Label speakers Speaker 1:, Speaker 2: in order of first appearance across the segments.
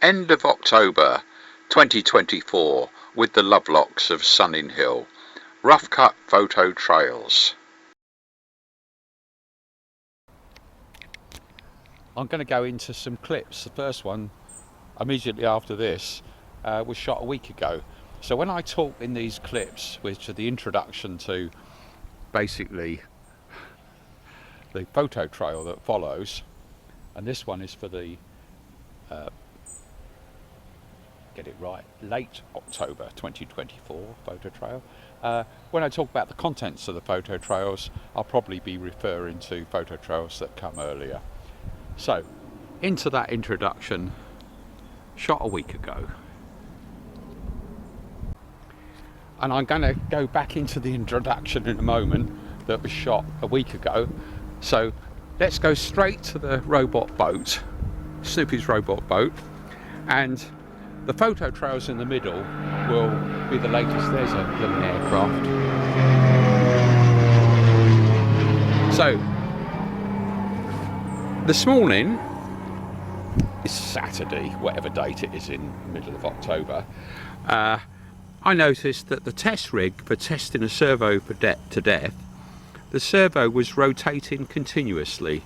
Speaker 1: End of October 2024 with the Lovelocks of Sunninghill. Rough cut photo trails.
Speaker 2: I'm going to go into some clips. The first one, immediately after this, was shot a week ago. So when I talk in these clips, which are the introduction to basically the photo trail that follows, and this one is for the get it right, late October 2024 photo trail. When I talk about the contents of the photo trails, I'll probably be referring to photo trails that come earlier. So, into that introduction, shot a week ago. And I'm going to go back into the introduction in a moment that was shot a week ago. So, let's go straight to the robot boat, Snoopy's robot boat, and the photo trails in the middle will be the latest. There's a little aircraft. So, this morning, it's Saturday, whatever date it is in the middle of October, I noticed that the test rig for testing a servo for to death, the servo was rotating continuously,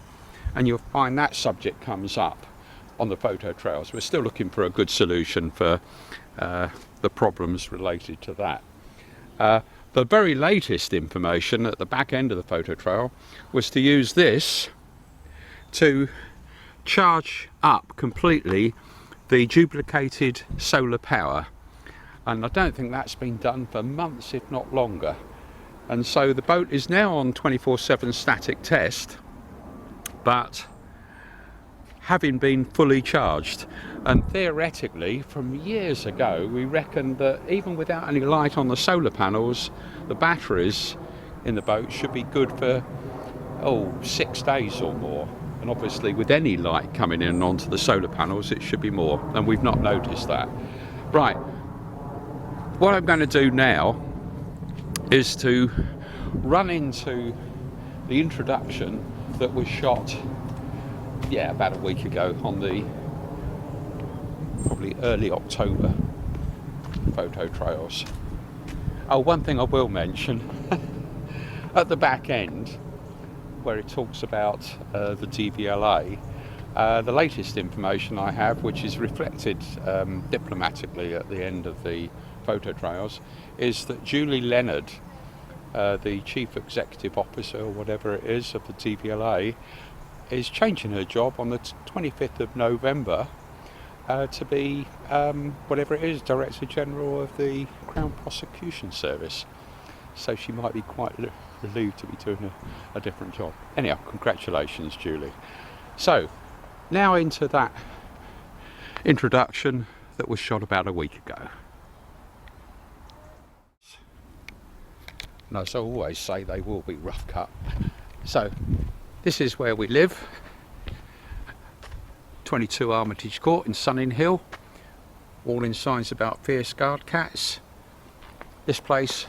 Speaker 2: and you'll find that subject comes up on the photo trails. We're still looking for a good solution for the problems related to that. The very latest information at the back end of the photo trail was to use this to charge up completely the duplicated solar power, and I don't think that's been done for months, if not longer. And so the boat is now on 24/7 static test, but having been fully charged. And theoretically, from years ago, we reckoned that even without any light on the solar panels, the batteries in the boat should be good for 6 days or more. And obviously with any light coming in onto the solar panels, it should be more, and we've not noticed that. Right, what I'm going to do now is to run into the introduction that was shot about a week ago on the probably early October photo trails. One thing I will mention, at the back end where it talks about the DVLA, the latest information I have, which is reflected diplomatically at the end of the photo trails, is that Julie Leonard, the Chief Executive Officer or whatever it is of the DVLA, is changing her job on the 25th of November to be whatever it is, Director General of the Crown Prosecution Service. So she might be quite relieved to be doing a different job. Anyhow, congratulations, Julie. So now into that introduction that was shot about a week ago. And as I always say, they will be rough cut. So this is where we live, 22 Armitage Court in Sunninghill. Warning signs about fierce guard cats. This place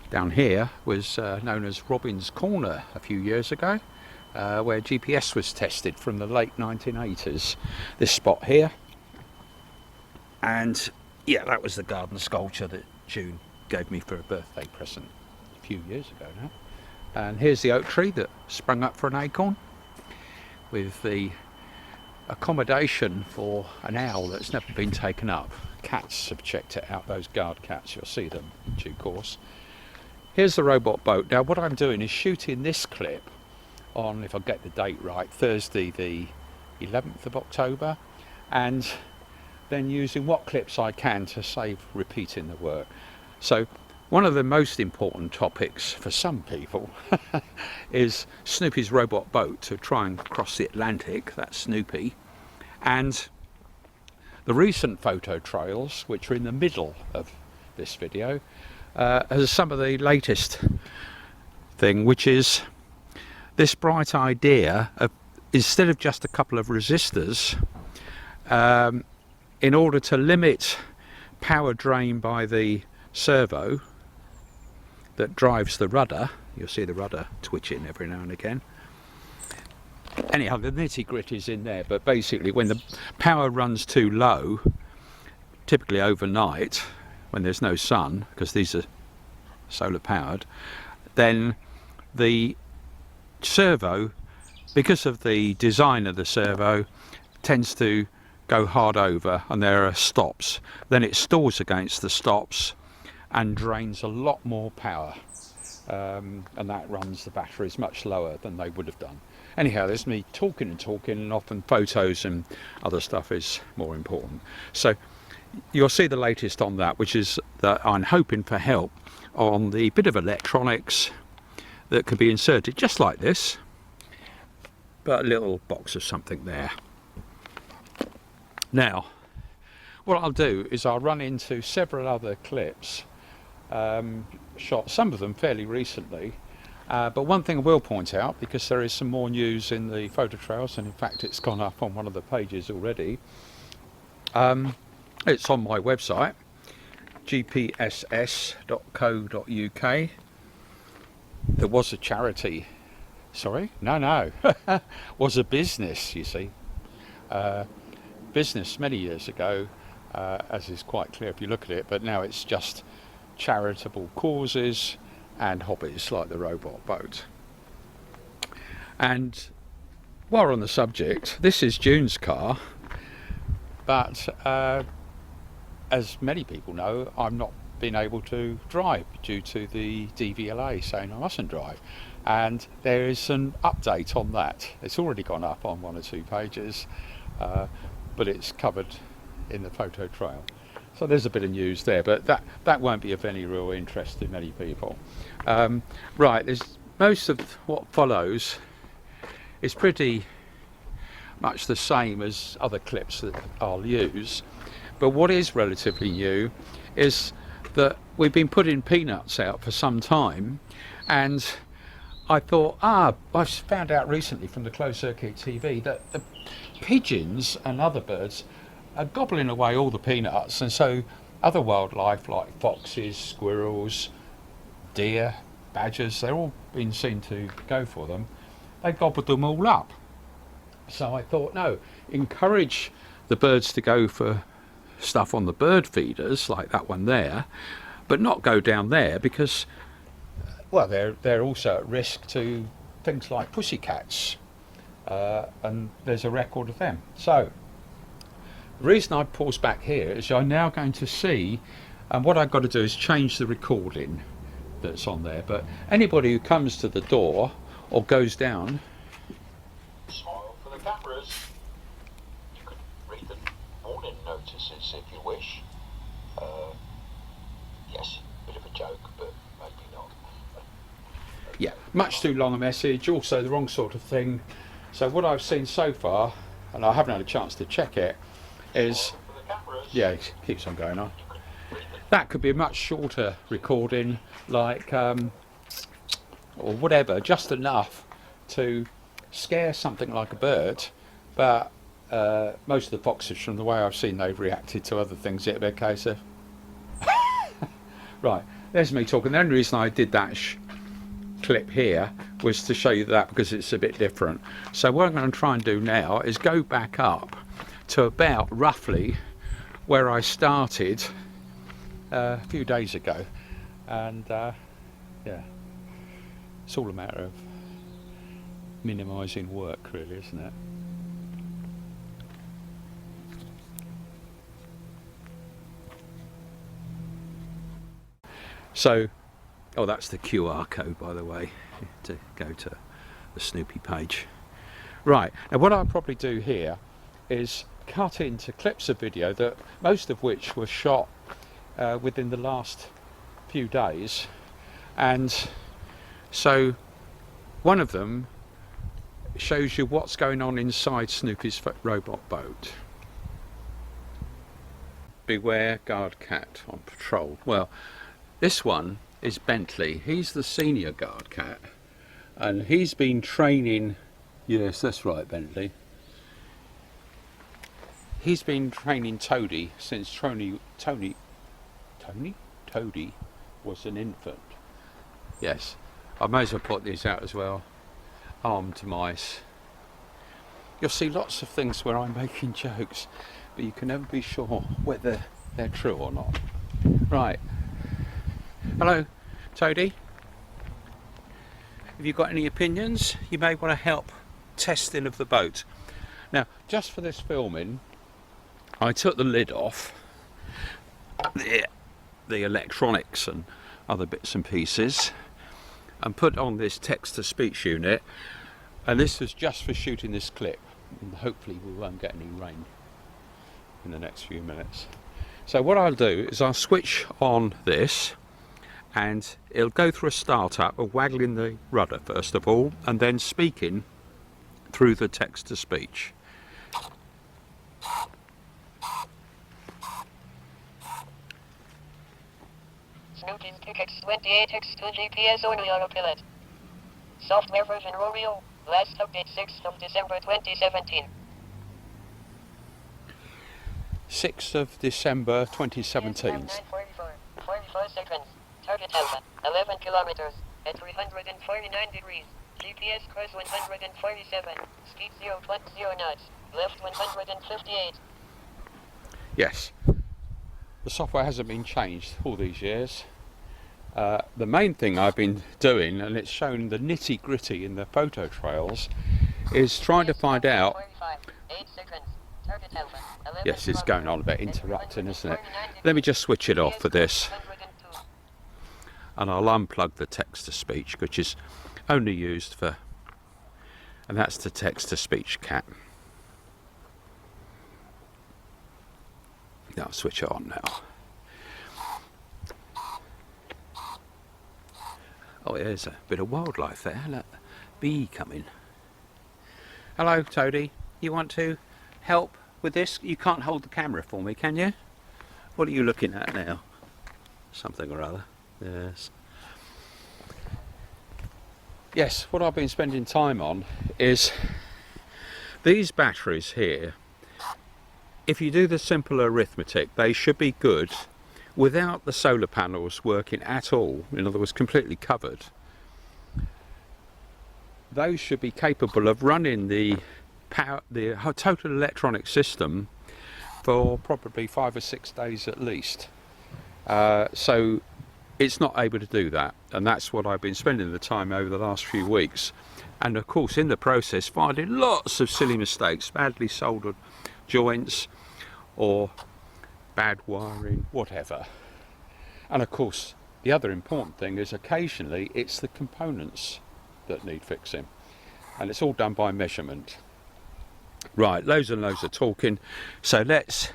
Speaker 2: down here was known as Robin's Corner a few years ago, where GPS was tested from the late 1980s. This spot here, and yeah, that was the garden sculpture that June gave me for a birthday present a few years ago now. And here's the oak tree that sprung up for an acorn, with the accommodation for an owl that's never been taken up. Cats have checked it out, those guard cats, you'll see them in due course. Here's the robot boat. Now what I'm doing is shooting this clip on, if I get the date right, Thursday the 11th of October, and then using what clips I can to save repeating the work. So one of the most important topics for some people is Snoopy's robot boat to try and cross the Atlantic. That's Snoopy. And the recent photo trails, which are in the middle of this video, has some of the latest thing, which is this bright idea of, instead of just a couple of resistors, in order to limit power drain by the servo that drives the rudder, you'll see the rudder twitching every now and again, anyhow, the nitty-gritty is in there, but basically when the power runs too low, typically overnight when there's no sun, because these are solar powered, then the servo, because of the design of the servo, tends to go hard over, and there are stops. Then it stores against the stops and drains a lot more power, and that runs the batteries much lower than they would have done. Anyhow, there's me talking and talking, and often photos and other stuff is more important. So you'll see the latest on that, which is that I'm hoping for help on the bit of electronics that could be inserted just like this, but a little box of something there. Now, what I'll do is I'll run into several other clips, shot some of them fairly recently, but one thing I will point out, because there is some more news in the photo trails, and in fact it's gone up on one of the pages already. It's on my website, gpss.co.uk. There was a charity, sorry, no, was a business, you see. Business many years ago, as is quite clear if you look at it, but now it's just charitable causes and hobbies like the robot boat. And while we're on the subject, this is June's car, but as many people know, I'm not been able to drive due to the DVLA saying I mustn't drive, and there is an update on that. It's already gone up on 1 or 2 pages, but it's covered in the photo trail. So there's a bit of news there, but that won't be of any real interest to many people. Right, there's most of what follows is pretty much the same as other clips that I'll use, but what is relatively new is that we've been putting peanuts out for some time, and I thought, I found out recently from the closed circuit TV that the pigeons and other birds are gobbling away all the peanuts, and so other wildlife like foxes, squirrels, deer, badgers, they're all been seen to go for them. They gobbled them all up. So I thought, no, encourage the birds to go for stuff on the bird feeders like that one there, but not go down there because, well, they're also at risk to things like pussycats, and there's a record of them. So the reason I paused back here is I'm now going to see, and what I've got to do is change the recording that's on there, but anybody who comes to the door or goes down,
Speaker 3: smile for the cameras. You could read the warning notices if you wish. Yes, bit of a joke, but maybe not.
Speaker 2: yeah, much too long a message, also the wrong sort of thing. So what I've seen so far, and I haven't had a chance to check it, is, yeah, it keeps on going on. That could be a much shorter recording, like, or whatever, just enough to scare something like a bird, but most of the foxes, from the way I've seen they've reacted to other things, it'll be a case of right, there's me talking. The only reason I did that clip here was to show you that, because it's a bit different. So what I'm going to try and do now is go back up to about roughly where I started a few days ago, and yeah, it's all a matter of minimising work, really, isn't it? So, oh, that's the QR code, by the way, to go to the Snoopy page. Right, now what I'll probably do here is cut into clips of video, that most of which were shot within the last few days, and so one of them shows you what's going on inside Snoopy's robot boat. Beware guard cat on patrol. Well, this one is Bentley. He's the senior guard cat, and he's been training, yes, that's right, Bentley. He's been training Toady since Toady was an infant. Yes, I may as well put these out as well. Armed mice. you'll see lots of things where I'm making jokes, but you can never be sure whether they're true or not. Right. Hello, Toadie. Have you got any opinions? You may want to help testing of the boat. Now, just for this filming, I took the lid off, the electronics and other bits and pieces, and put on this text-to-speech unit, and this was just for shooting this clip, and hopefully we won't get any rain in the next few minutes. So what I'll do is I'll switch on this, and it'll go through a startup of waggling the rudder first of all, and then speaking through the text-to-speech.
Speaker 4: Snoopy's tickets 28x2 GPS only autopilot. Software version Romeo. Last update 6th of December 2017.
Speaker 2: 6th of December 2017.
Speaker 4: 45 seconds. Target alpha 11 kilometers at 349 degrees. GPS course 147. Speed 0.0 knots. Left 158.
Speaker 2: Yes. The software hasn't been changed all these years. The main thing I've been doing, and it's shown the nitty gritty in the photo trails, is trying to find out.
Speaker 4: 8 seconds. Target alpha 11
Speaker 2: Yes, it's going on a bit interrupting, isn't it? Let me just switch it off for this, and I'll unplug the text-to-speech, which is only used for, and that's the text-to-speech cap. Now I'll switch it on now. Oh, there's a bit of wildlife there. Look, bee coming. Hello, Toadie. You want to help with this? You can't hold the camera for me, can you? What are you looking at now? Something or other. Yes. Yes, what I've been spending time on is these batteries here. If you do the simple arithmetic, they should be good without the solar panels working at all, in other words completely covered. Those should be capable of running the power, the total electronic system for probably 5 or 6 days at least. So it's not able to do that, and that's what I've been spending the time over the last few weeks, and of course in the process finding lots of silly mistakes, badly soldered joints or bad wiring, whatever. And of course the other important thing is occasionally it's the components that need fixing, and it's all done by measurement. Right, loads and loads of talking, so let's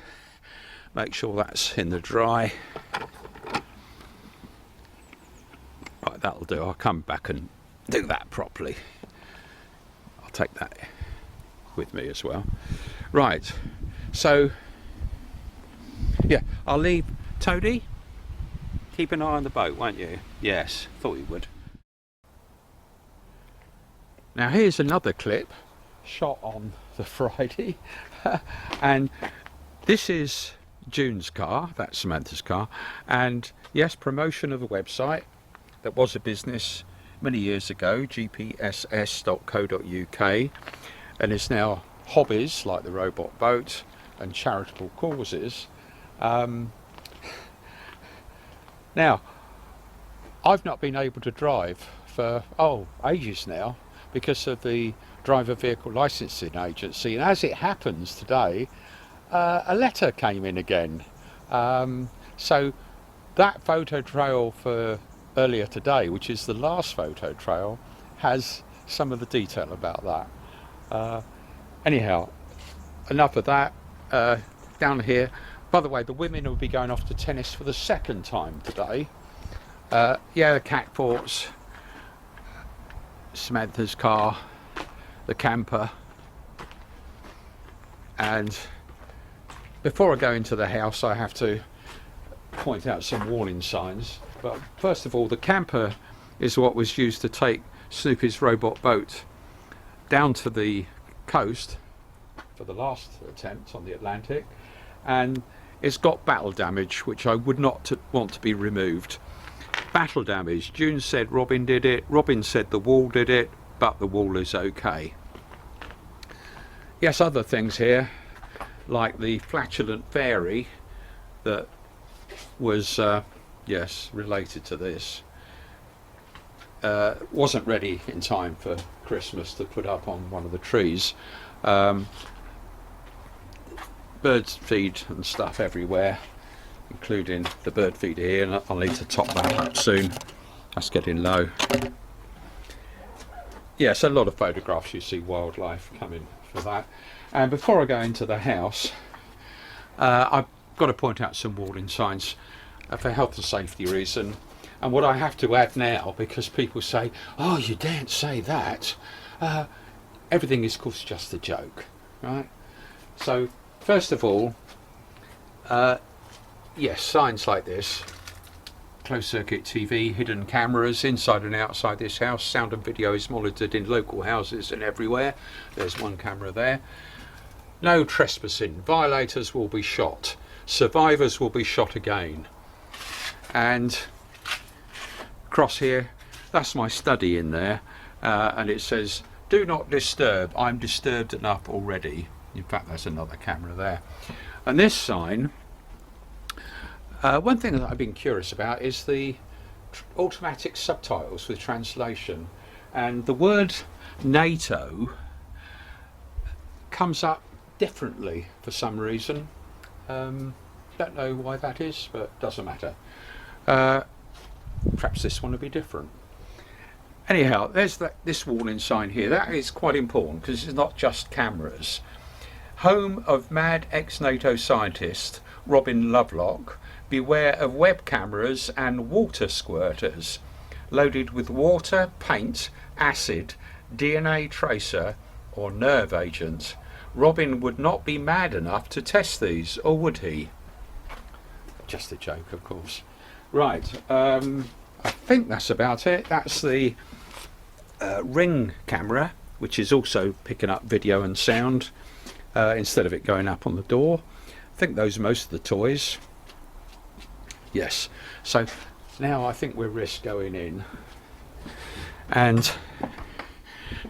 Speaker 2: make sure that's in the dry. Right, that'll do. I'll come back and do that properly. I'll take that with me as well. Right, so yeah, I'll leave. Toadie, keep an eye on the boat, won't you? Yes, thought you would. Now here's another clip shot on the Friday, and this is June's car, that's Samantha's car, and yes, promotion of a website that was a business many years ago, gpss.co.uk, and it's now hobbies like the robot boat and charitable causes. Now, I've not been able to drive for ages now because of the driver vehicle licensing agency, and as it happens today, a letter came in again. So that photo trail for earlier today, which is the last photo trail, has some of the detail about that. Anyhow, enough of that. Down here, by the way, the women will be going off to tennis for the second time today. Yeah, the catforts, Samantha's car, the camper, and before I go into the house I have to point out some warning signs. But first of all, the camper is what was used to take Snoopy's robot boat down to the coast for the last attempt on the Atlantic, and it's got battle damage which I would not want to be removed. Battle damage. June said Robin did it, Robin said the wall did it, but the wall is okay. Yes, other things here, like the flatulent fairy that was, yes, related to this. Wasn't ready in time for Christmas to put up on one of the trees. Birds feed and stuff everywhere, including the bird feeder here, and I'll need to top that up soon. That's getting low. Yes, a lot of photographs, you see wildlife coming for that. And before I go into the house, I've got to point out some warning signs for health and safety reason. And what I have to add now, because people say, oh, you daren't say that, everything is, of course, just a joke, right? So first of all, yes, signs like this: closed circuit TV, hidden cameras inside and outside this house, sound and video is monitored in local houses and everywhere. There's one camera there. No trespassing, violators will be shot, survivors will be shot again. And across here, that's my study in there, and it says, do not disturb, I'm disturbed enough already. In fact, there's another camera there. And this sign, one thing that I've been curious about is the automatic subtitles with translation, and the word NATO comes up differently for some reason. Don't know why that is, but doesn't matter. Perhaps this one will be different. Anyhow, there's this warning sign here. That is quite important because it's not just cameras. Home of mad ex-NATO scientist Robin Lovelock, beware of web cameras and water squirters loaded with water, paint, acid, DNA tracer or nerve agent. Robin would not be mad enough to test these, or would he? Just a joke, of course. Right, I think that's about it. That's the Ring camera, which is also picking up video and sound instead of it going up on the door. I think those are most of the toys. Yes, so now I think we're risk going in. And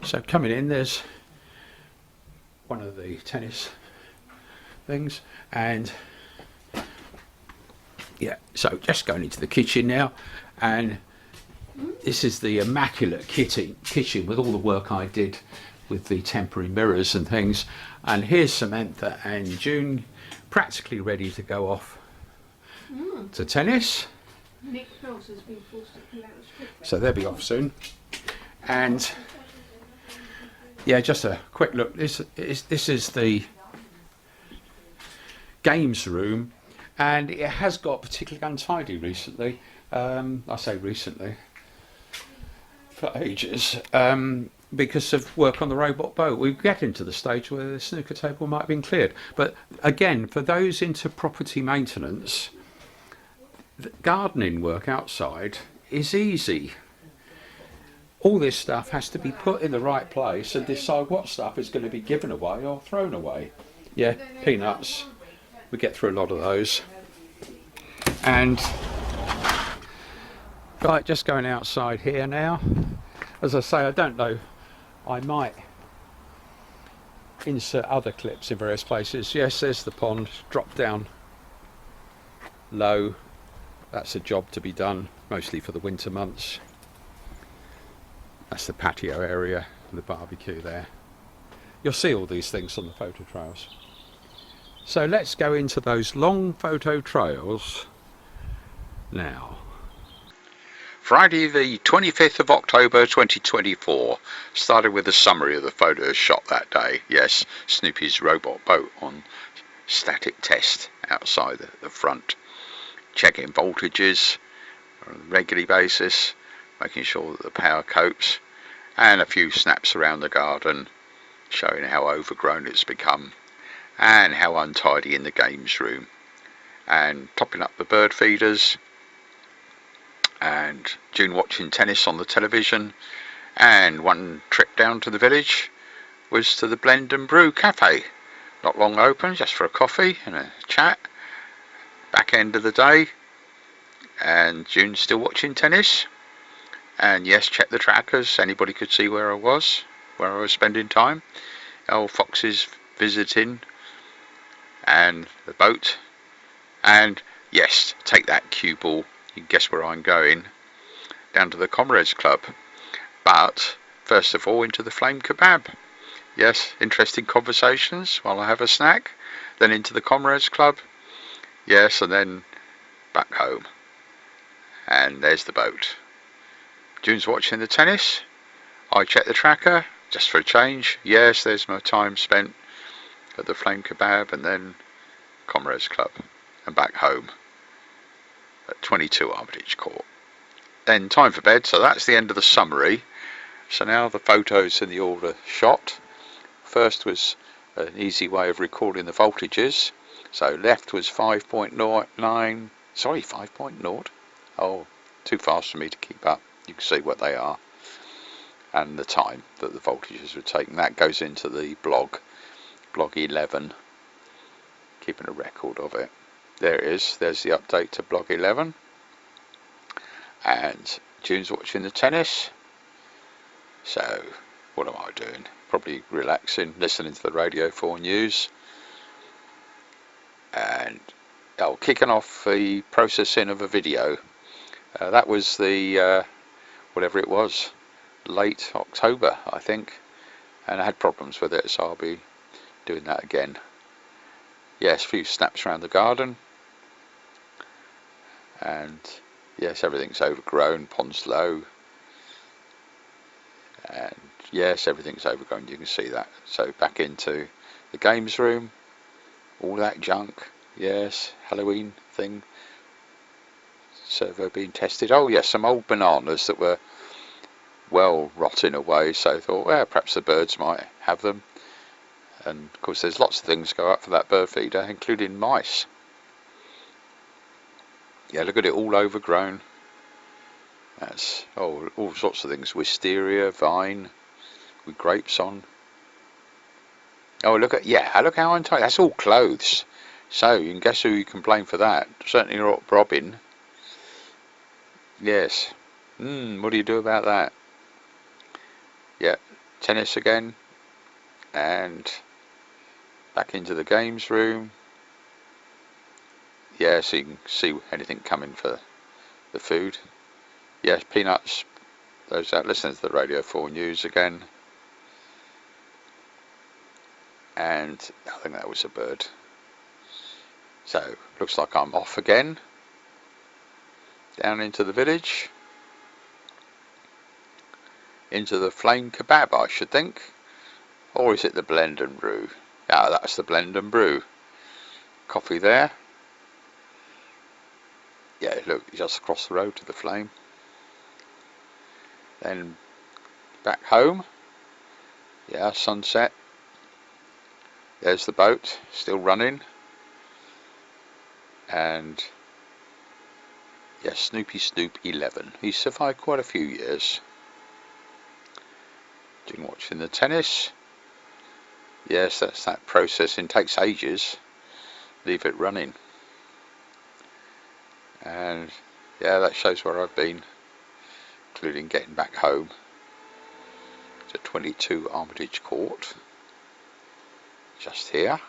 Speaker 2: so coming in, there's one of the tennis things, and yeah, so just going into the kitchen now, and this is the immaculate kitchen with all the work I did with the temporary mirrors and things. And here's Samantha and June practically ready to go off to tennis.
Speaker 5: Nick Cross has been forced to pull out a strip.
Speaker 2: So they'll be off soon. And yeah, just a quick look. This is the games room, and it has got particularly untidy recently. I say recently, for ages, because of work on the robot boat. We get into the stage where the snooker table might have been cleared. But again, for those into property maintenance, the gardening work outside is easy. All this stuff has to be put in the right place and decide what stuff is going to be given away or thrown away. Yeah, peanuts. We get through a lot of those. And right, just going outside here now. As I say, I don't know, I might insert other clips in various places. Yes, there's the pond, drop down low. That's a job to be done, mostly for the winter months. That's the patio area and the barbecue there. You'll see all these things on the photo trails. So let's go into those long photo trails now.
Speaker 1: Friday the 25th of October 2024 started with a summary of the photos shot that day. Yes, Snoopy's robot boat on static test outside the front. Checking voltages on a regular basis, making sure that the power copes, and a few snaps around the garden showing how overgrown it's become and how untidy in the games room, and topping up the bird feeders, and June watching tennis on the television. And one trip down to the village was to the Blend and Brew cafe, not long open, just for a coffee and a chat. Back end of the day, and June's still watching tennis. And yes, check the trackers, anybody could see where I was spending time. Old Fox's visiting, and the boat, and yes, take that cue ball. You can guess where I'm going. Down to the Comrades Club. But first of all, into the Flame Kebab. Yes, interesting conversations while I have a snack. Then into the Comrades Club. Yes, and then back home. And there's the boat. June's watching the tennis. I check the tracker, just for a change. Yes, there's my time spent at the Flame Kebab, and then Comrades Club, and back home at 22 Armitage Court. Then time for bed, so that's the end of the summary. So now the photos in the order shot. First was an easy way of recording the voltages. So left was 5.09, sorry, 5.0. Oh, too fast for me to keep up. You can see what they are. And the time that the voltages were taken. That goes into the blog 11. Keeping a record of it. There it is. There's the update to blog 11. And June's watching the tennis. So, what am I doing? Probably relaxing, listening to the Radio 4 news. And kicking off the processing of a video. That was the whatever it was, late October, I think, and I had problems with it, so I'll be doing that again. Yes, a few snaps around the garden, and yes, everything's overgrown, pond's low, and yes, everything's overgrown, you can see that. So back into the games room, all that junk. Yes, Halloween thing, servo being tested. Oh yes, some old bananas that were well rotting away, so I thought, well, perhaps the birds might have them. And of course there's lots of things go up for that bird feeder, including mice. Yeah, look at it, all overgrown. That's all sorts of things, wisteria, vine with grapes on. Oh, look how untidy. That's all clothes. So you can guess who you can blame for that. Certainly not Robin. Yes. What do you do about that? Yeah, tennis again, and back into the games room. Yeah, so you can see anything coming for the food. Yes, peanuts. Those out listening to the Radio 4 news again. And I think that was a bird. So, looks like I'm off again. Down into the village. Into the Flame Kebab, I should think. Or is it the Blend and Brew? Ah, that's the Blend and Brew. Coffee there. Yeah, look, just across the road to the Flame. Then back home. Yeah, sunset. There's the boat, still running. And yeah, Snoopy Snoop 11. He's survived quite a few years. Doing watching the tennis. Yes, that's that processing. Takes ages. Leave it running. And yeah, that shows where I've been, including getting back home to 22 Armitage Court. Just here.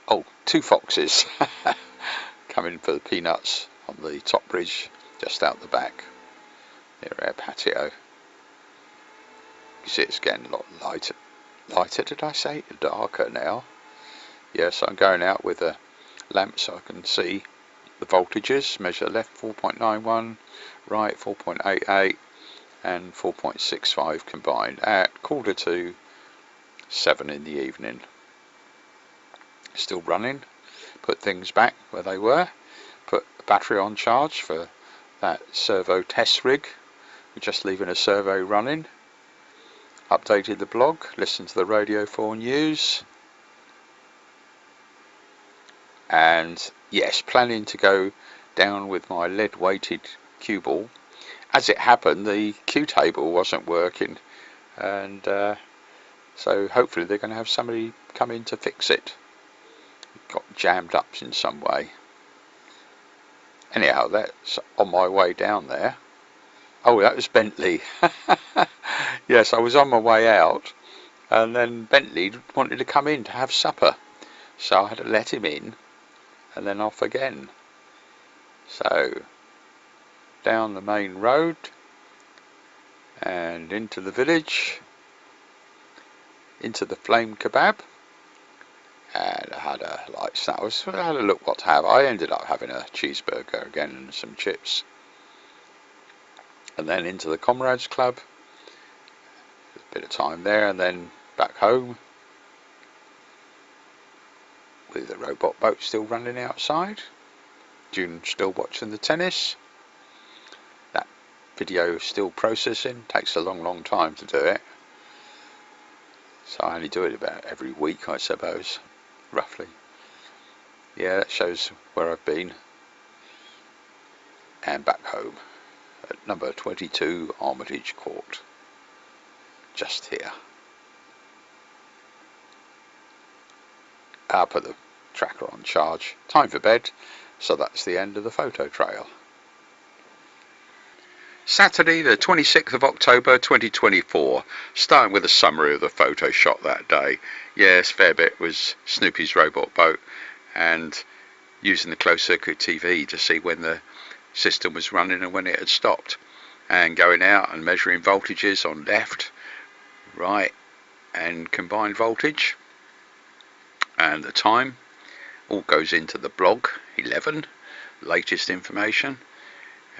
Speaker 1: Oh, two foxes coming for the peanuts on the top bridge, just out the back near our patio. You see it's getting a lot lighter. Lighter, did I say? Darker now. Yes, I'm going out with a lamp so I can see the voltages. Measure left 4.91, right 4.88, and 4.65 combined at 7:15 in the evening. Still running. Put things back where they were. Put the battery on charge for that servo test rig. We're just leaving a servo running. Updated the blog. Listened to the Radio 4 news. And yes, planning to go down with my lead weighted cue ball. As it happened, the cue table wasn't working, and so hopefully they're going to have somebody come in to fix it. It got jammed up in some way. Anyhow, that's on my way down there. Oh, that was Bentley. Yes, I was on my way out, and then Bentley wanted to come in to have supper, so I had to let him in, and then off again. So down the main road and into the village, into the flame kebab, and I had a I had a look what to have. I ended up having a cheeseburger again and some chips, and then into the Comrades Club, a bit of time there, and then back home with the robot boat still running outside. June still watching the tennis. That video is still processing, takes a long time to do it, so I only do it about every week, I suppose, roughly. Yeah, that shows where I've been. And back home at number 22 Armitage Court, just here. I'll put the tracker on charge. Time for bed, so that's the end of the photo trail. Saturday the 26th of October 2024, starting with a summary of the photo shot that day. Yes, fair bit was Snoopy's robot boat, and using the closed circuit TV to see when the system was running and when it had stopped, and going out and measuring voltages on left, right and combined voltage, and the time all goes into the blog 11, latest information.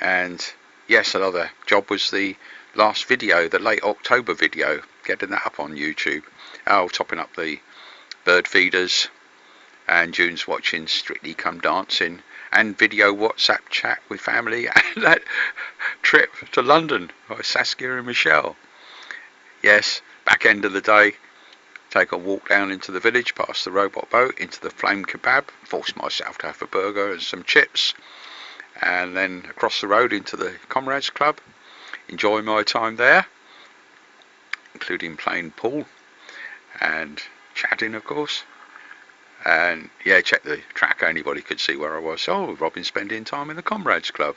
Speaker 1: And yes, another job was the last video, the late October video, getting that up on YouTube. Topping up the bird feeders, and June's watching Strictly Come Dancing, and video WhatsApp chat with family, and that trip to London by Saskia and Michelle. Yes, back end of the day, take a walk down into the village, past the robot boat, into the flame kebab, forced myself to have a burger and some chips, and then across the road into the Comrades Club, enjoy my time there, including playing pool and chatting, of course. And yeah, check the tracker, anybody could see where I was. Oh, Robin spending time in the Comrades Club,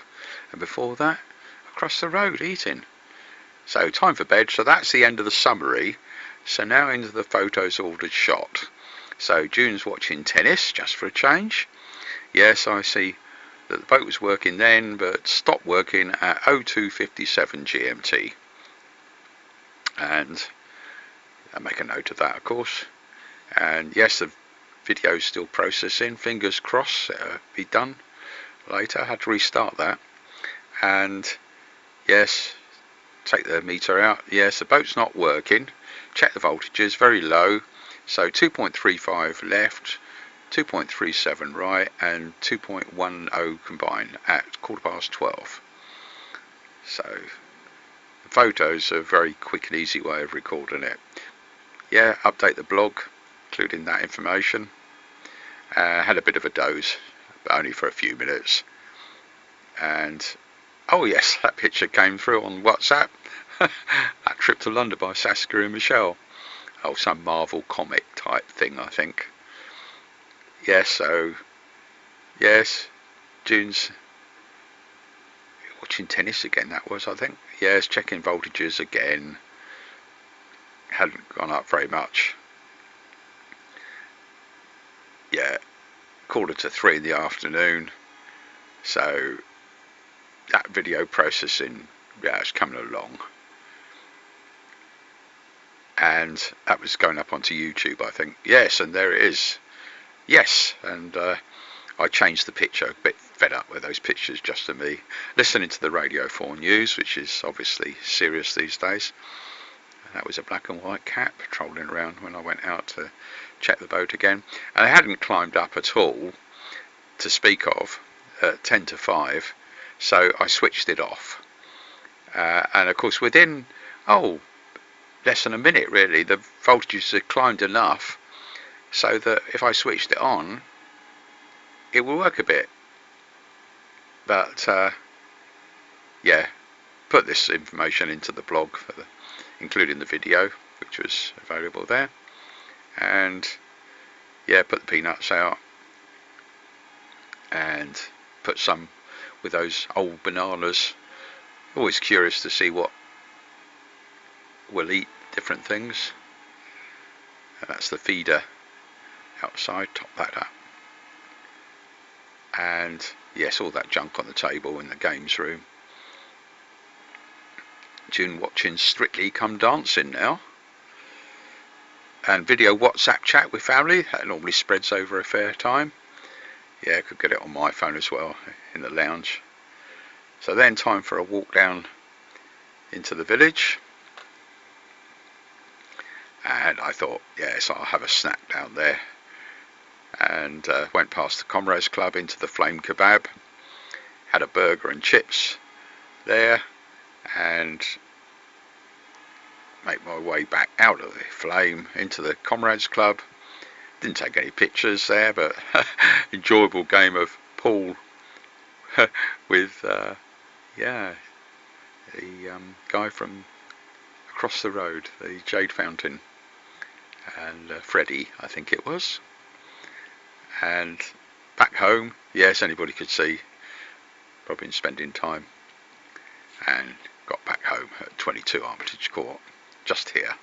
Speaker 1: and before that across the road eating. So time for bed. So that's the end of the summary. So now into the photos ordered shot. So June's watching tennis, just for a change. Yes, I see that the boat was working then, but stopped working at 02:57 GMT. And I make a note of that, of course. And yes, the video's still processing. Fingers crossed it'll be done later. I had to restart that. And yes, take the meter out. Yes, the boat's not working. Check the voltages, very low. So 2.35 left, 2.37 right, and 2.10 combined at 12:15. So the photos are a very quick and easy way of recording it. Yeah, update the blog, including that information. Had a bit of a doze, but only for a few minutes. And oh yes, that picture came through on WhatsApp. That trip to London by Saskia and Michelle. Oh, some Marvel comic type thing, I think. Yes, so yes, June's watching tennis again, that was, I think. Yes, checking voltages again. Hadn't gone up very much. Yeah, 2:45 in the afternoon. So that video processing, yeah, it's coming along. And that was going up onto YouTube, I think. Yes, and there it is. Yes, and I changed the picture, a bit fed up with those pictures just of me listening to the Radio 4 news, which is obviously serious these days. And that was a black and white cat patrolling around when I went out to check the boat again. And I hadn't climbed up at all to speak of at 10 to 5, so I switched it off. And of course within, less than a minute really, the voltages had climbed enough so that if I switched it on, it will work a bit. But yeah, put this information into the blog, including the video, which was available there. And yeah, put the peanuts out and put some with those old bananas. Always curious to see what will eat different things. And that's the feeder outside, top that up. And yes, all that junk on the table in the games room. June watching Strictly Come Dancing now. And video WhatsApp chat with family. That normally spreads over a fair time. Yeah, I could get it on my phone as well in the lounge. So then time for a walk down into the village. And I thought, yes, I'll have a snack down there. And went past the Comrades Club into the Flame Kebab. Had a burger and chips there. And make my way back out of the Flame into the Comrades Club. Didn't take any pictures there, but enjoyable game of pool with the guy from across the road, the Jade Fountain, and Freddie, I think it was. And back home, yes, anybody could see, probably been spending time, and got back home at 22 Armitage Court, just here.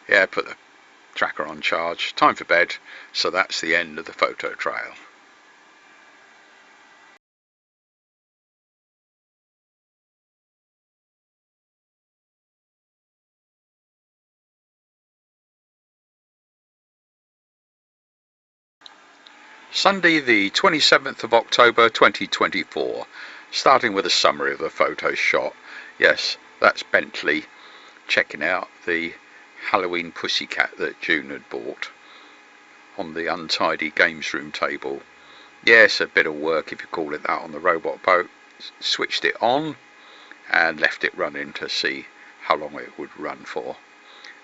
Speaker 1: Yeah, put the tracker on charge, time for bed, so that's the end of the photo trail. Sunday the 27th of October 2024, starting with a summary of the photo shot. Yes, that's Bentley checking out the Halloween pussycat that June had bought on the untidy games room table. Yes, a bit of work if you call it that on the robot boat. Switched it on and left it running to see how long it would run for.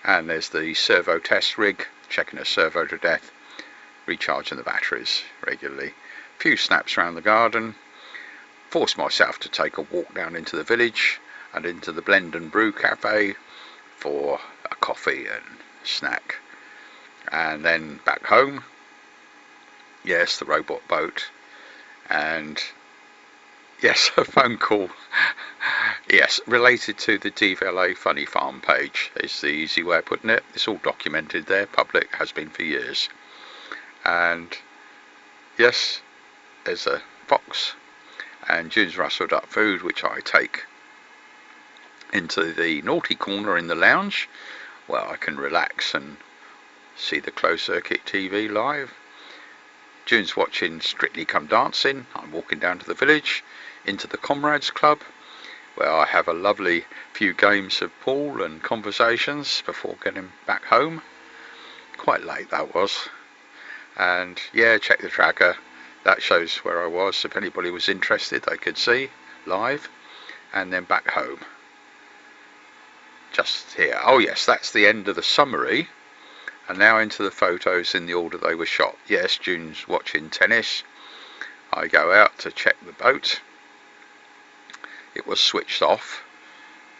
Speaker 1: And there's the servo test rig, checking a servo to death, recharging the batteries regularly. A few snaps around the garden. Forced myself to take a walk down into the village and into the Blend and Brew cafe for a coffee and a snack. And then back home. Yes, the robot boat. And yes, a phone call. Yes, related to the DVLA Funny Farm page is the easy way of putting it. It's all documented there, public, has been for years. And yes, there's a fox, and June's rustled up food, which I take into the naughty corner in the lounge, where I can relax and see the closed circuit TV live. June's watching Strictly Come Dancing. I'm walking down to the village, into the Comrades Club, where I have a lovely few games of pool and conversations before getting back home. Quite late that was. And yeah, check the tracker. That shows where I was. If anybody was interested, they could see live. And then back home. Just here. Oh yes, that's the end of the summary. And now into the photos in the order they were shot. Yes, June's watching tennis. I go out to check the boat. It was switched off,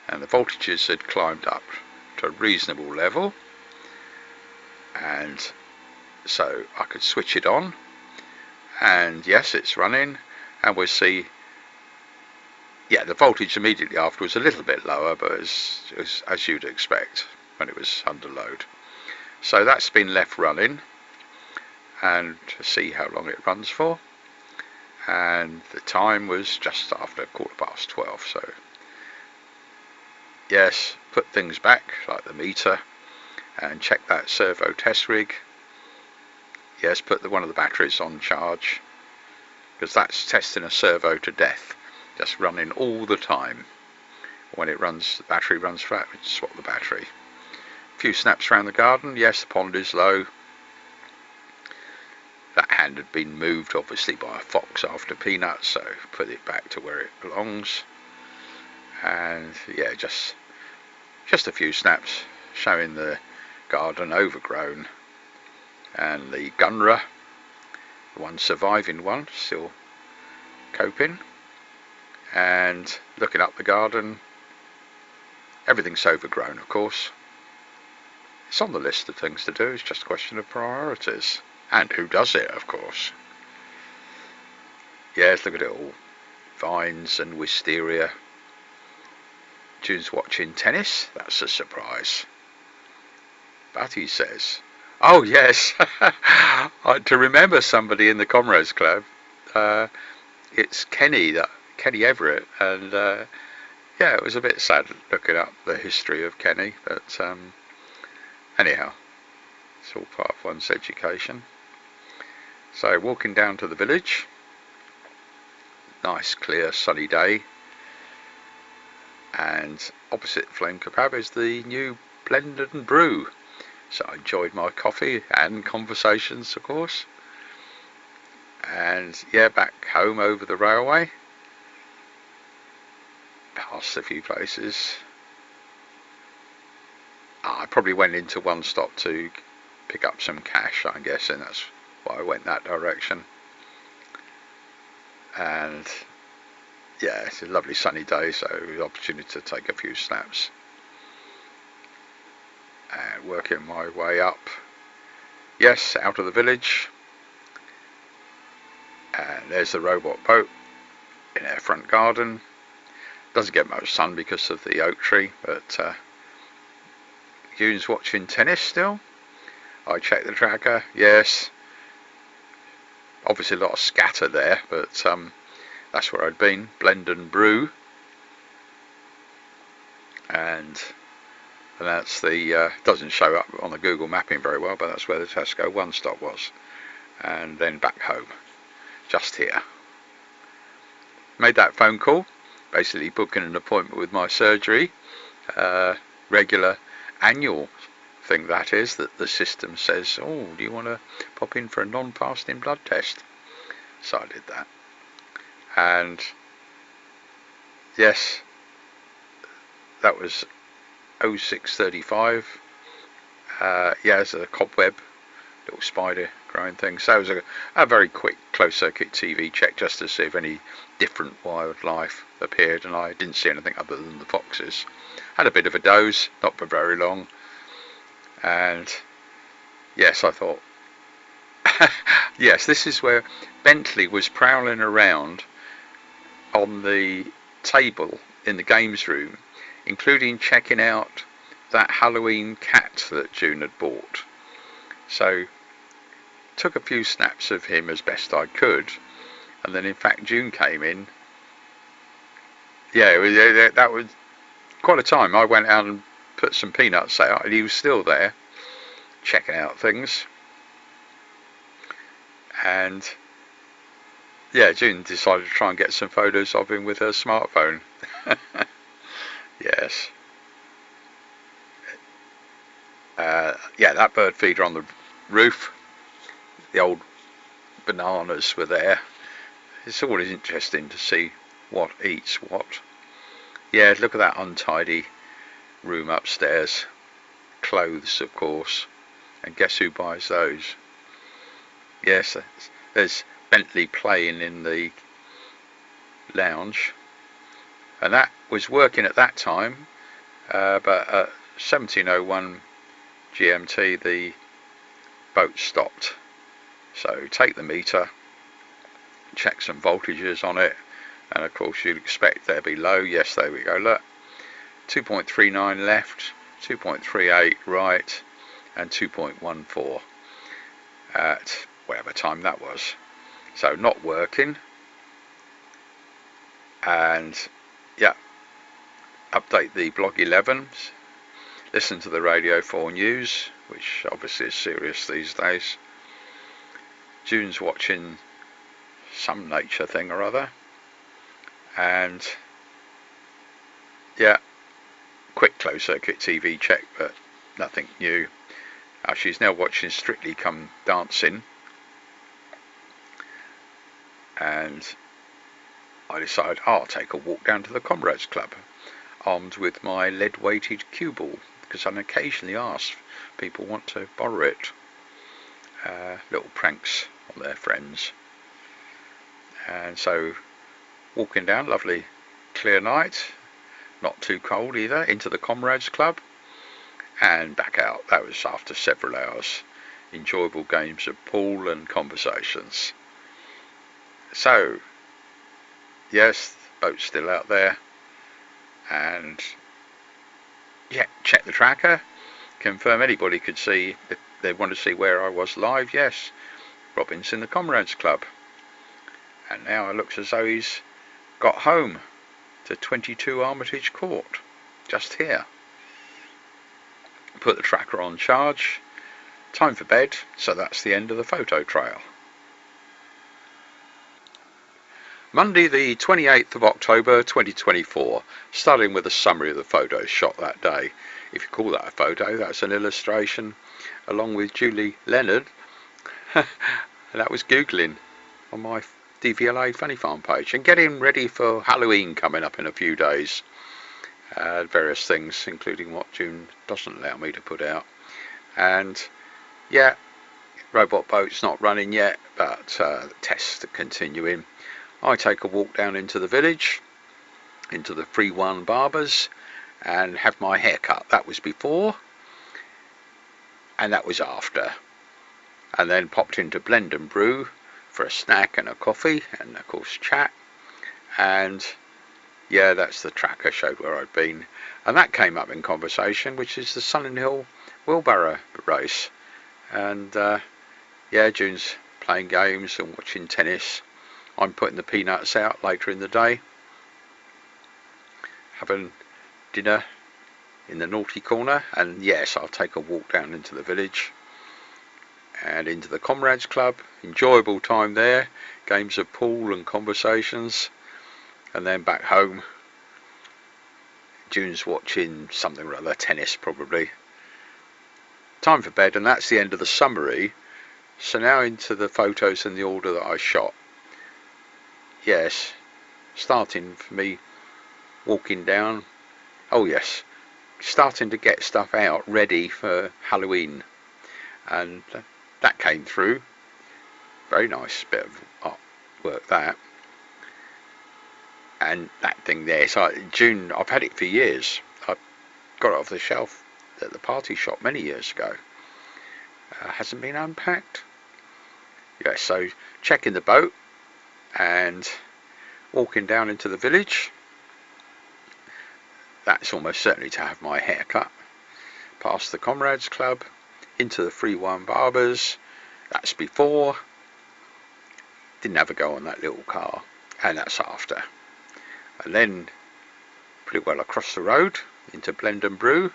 Speaker 1: and the voltages had climbed up to a reasonable level. And so I could switch it on, and yes, it's running, and we'll see. Yeah, the voltage immediately after was a little bit lower, but it was as you'd expect when it was under load. So that's been left running, and to see how long it runs for. And the time was just after 12:15. So yes, put things back like the meter, and check that servo test rig. Yes, put one of the batteries on charge, because that's testing a servo to death, just running all the time. When it runs, the battery runs flat, we swap the battery. A few snaps around the garden. Yes, the pond is low. That hand had been moved obviously by a fox after peanuts, so put it back to where it belongs. And yeah, just a few snaps showing the garden overgrown, and the gunra, the one surviving one, still coping. And looking up the garden, everything's overgrown, of course. It's on the list of things to do, it's just a question of priorities. And who does it, of course. Yes, look at it all. Vines and wisteria. June's watching tennis. That's a surprise. Batty says, "Oh yes, to remember somebody in the Comrades Club. It's Kenny Everett, and yeah, it was a bit sad looking up the history of Kenny, but anyhow, it's all part of one's education." So walking down to the village, nice clear sunny day, and opposite Flame Kebab is the new Blend and Brew. So I enjoyed my coffee and conversations, of course. And yeah, back home over the railway, past a few places. I probably went into One Stop to pick up some cash, I'm guessing that's why I went that direction. And yeah, it's a lovely sunny day, so the opportunity to take a few snaps. And working my way up, yes, out of the village, and there's the robot boat in our front garden. Doesn't get much sun because of the oak tree, but June's watching tennis still. I checked the tracker, yes, obviously a lot of scatter there, but that's where I'd been, Blend and Brew, and that's the doesn't show up on the Google mapping very well, but that's where the Tesco One Stop was. And then back home, just here. Made that phone call, basically booking an appointment with my surgery, regular annual thing that is, that the system says, oh, do you want to pop in for a non-fasting blood test? So I did that, and yes, that was 06:35. Yeah, there's a cobweb, little spider growing thing. So it was a very quick closed circuit TV check just to see if any different wildlife appeared, and I didn't see anything other than the foxes. Had a bit of a doze, not for very long, and yes, I thought, yes, this is where Bentley was prowling around on the table in the games room, including checking out that Halloween cat that June had bought. So took a few snaps of him as best I could, and then in fact June came in. Yeah, that was quite a time. I went out and put some peanuts out, and he was still there checking out things. And yeah, June decided to try and get some photos of him with her smartphone. Yes. Yeah, that bird feeder on the roof, the old bananas were there. It's always interesting to see what eats what. Yeah, look at that untidy room upstairs. Clothes, of course. And guess who buys those? Yes, there's Bentley playing in the lounge. And that was working at that time, but at 17:01 GMT the boat stopped. So take the meter, check some voltages on it, and of course you'd expect they'd be low. Yes, there we go, look, 2.39 left, 2.38 right, and 2.14 at whatever time that was. So not working. And yeah, update the blog 11s, listen to the Radio 4 news, which obviously is serious these days. June's watching some nature thing or other, and yeah, quick closed circuit TV check, but nothing new. She's now watching Strictly Come Dancing, and I decided I'll take a walk down to the Comrades Club, armed with my lead-weighted cue ball, because I occasionally ask people want to borrow it. Little pranks on their friends. And so walking down, lovely clear night, not too cold either, into the Comrades Club and back out. That was after several hours, enjoyable games of pool and conversations. So yes, the boat's still out there, and yeah, check the tracker, confirm anybody could see if they want to see where I was live. Yes, Robin's in the Comrades Club, and now it looks as though he's got home to 22 Armitage Court, just here. Put the tracker on charge, time for bed, so that's the end of the photo trail. Monday the 28th of October 2024, starting with a summary of the photos shot that day. If you call that a photo, that's an illustration along with Julie Leonard. That was Googling on my DVLA Funny Farm page, and getting ready for Halloween coming up in a few days. Various things, including what June doesn't allow me to put out. And yeah, robot boat's not running yet, but the tests are continuing. I take a walk down into the village, into the 3-1 barbers, and have my hair cut. That was before, and that was after. And then popped into Blend and Brew for a snack and a coffee, and of course chat. And yeah, that's the tracker, showed where I'd been. And that came up in conversation, which is the Sunninghill wheelbarrow race. And yeah, June's playing games and watching tennis. I'm putting the peanuts out later in the day, having dinner in the naughty corner, and yes, I'll take a walk down into the village and into the Comrades Club. Enjoyable time there, games of pool and conversations, and then back home. June's watching something or other, tennis probably. Time for bed, and that's the end of the summary. So now into the photos in the order that I shot. Yes, starting for me walking down. Oh yes, starting to get stuff out ready for Halloween, and that came through. Very nice bit of artwork that. And that thing there, so June, I've had it for years. I got it off the shelf at the party shop many years ago. Hasn't been unpacked. Yeah, so checking the boat and walking down into the village. That's almost certainly to have my hair cut. Past the Comrades Club, into the 3-1 barbers. That's before. Didn't have a go on that little car, and that's after. And then pretty well across the road into Blend and Brew,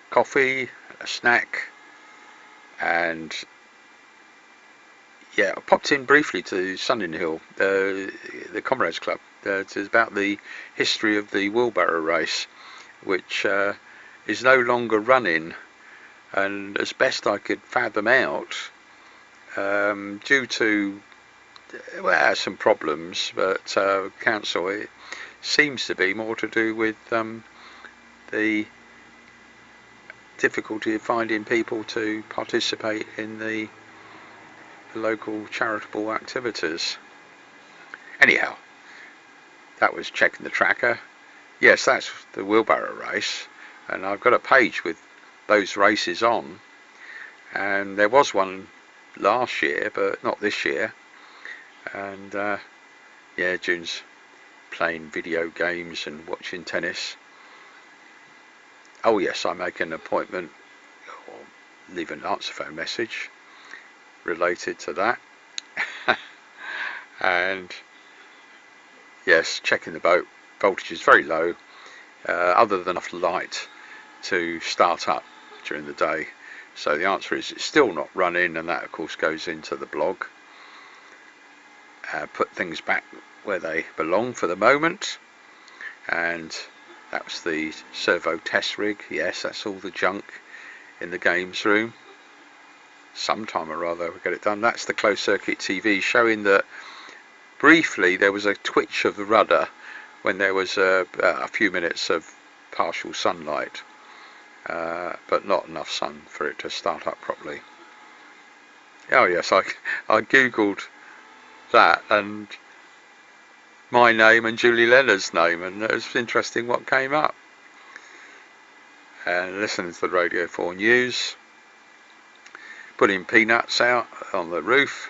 Speaker 1: coffee, a snack, and yeah, I popped in briefly to Sunninghill, the Comrades Club. It's about the history of the wheelbarrow race, which is no longer running, and as best I could fathom out, due to some problems, but council, it seems to be more to do with the difficulty of finding people to participate in the local charitable activities. Anyhow, that was checking the tracker. Yes, that's the wheelbarrow race, and I've got a page with those races on, and there was one last year but not this year. And yeah, June's playing video games and watching tennis. Oh yes, I make an appointment or leave an answer phone message related to that. And yes, checking the boat. Voltage is very low, other than enough light to start up during the day. So the answer is it's still not running, and that of course goes into the blog. Put things back where they belong for the moment, and that was the servo test rig. Yes, that's all the junk in the games room. Sometime or other we'll get it done. That's the closed circuit TV, showing that briefly there was a twitch of the rudder when there was a few minutes of partial sunlight, but not enough sun for it to start up properly. Oh yes, I googled that and my name and Julie Leonard's name, and it was interesting what came up. And listening to the Radio 4 News, putting peanuts out on the roof.